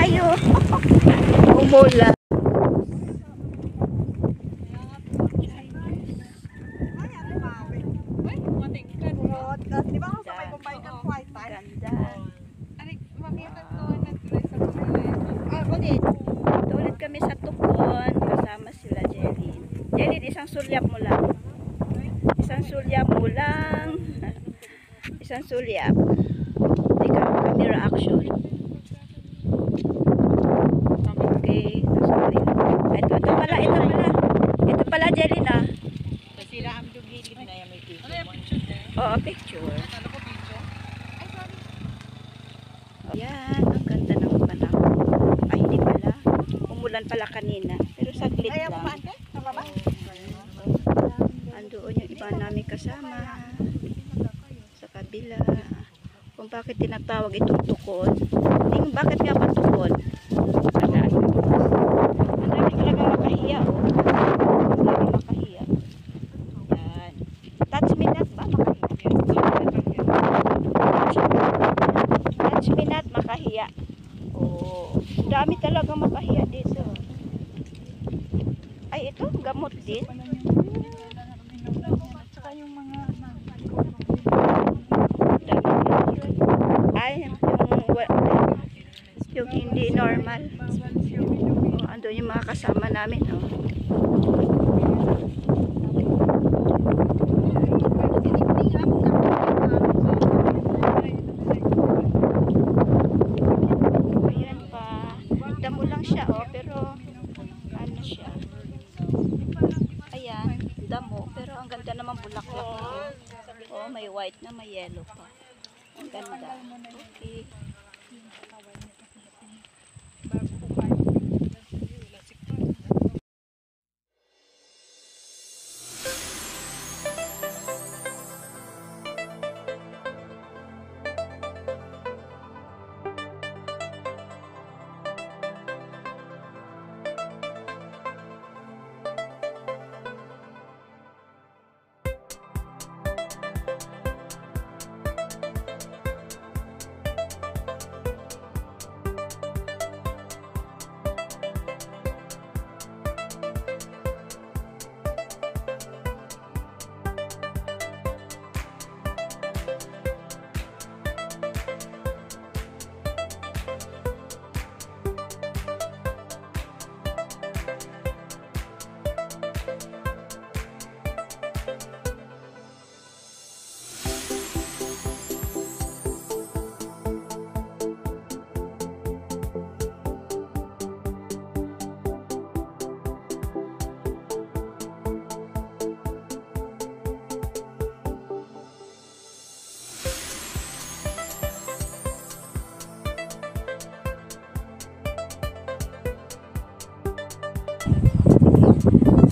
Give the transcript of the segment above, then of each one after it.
tayo. Umulan. Ulit kami sa Tukon kasama sila Jelin. Jelin, isang sulyap mo lang. Isang sulyap mo lang. Isang sulyap. Ikaw, camera action. Okay. Ito pala. Ito pala Jelin ah. Sila ang dugilid na yan may picture. Ano yung picture? Oo, picture. Ano ko picture? Ay, sorry. Yan, ang ganda ng panahon. Ay, hindi pala. Umulan pala kanina. Pero saglit lang. Andoon yung iba namin kasama. Sa kabila. Kung bakit tinatawag itong Tukon. Bakit nga ba Tukon? Ang dami talaga makahiya, oh. Ang dami makahiya. Yan. Touch me not ba? Makahiya. Touch me not, makahiya. Oh, dami talaga makahiya dito. Ay, ito, gamot din. Ay, yung hindi normal. Oh, ando yung mga kasama namin, oh. Ayan pa. Damo lang siya, oh, pero ano siya. Ayan, damo, pero ang ganda naman bulaklak na. Oh, may white na, may yellow pa. Ang ganda. Okay.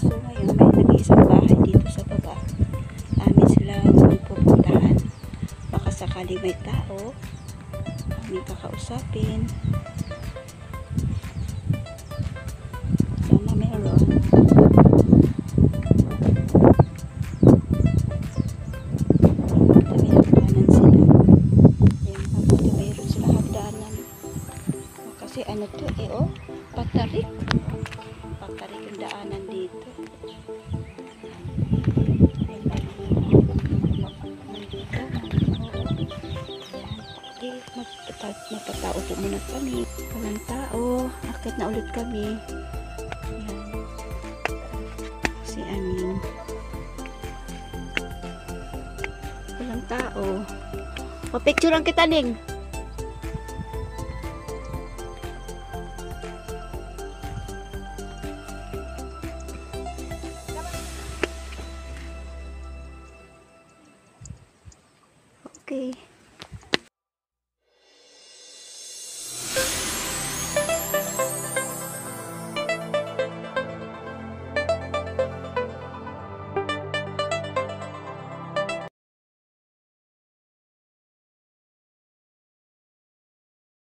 So ngayon may nag-iisang bahay dito sa baba. Amin silang pupuntahan. Baka sakali may tao, aming kakausapin. Sana meron. May hagdanan sila. Ayan, mabuti mayroon sila hagdanan. Kasi ano to eh, oh, patarik. Patarik yung daanan dito. Magpatao po muna kami. Walang tao. Akit na ulit kami. Ayan. Si Amin. Walang tao. O, picturean kita, Ning.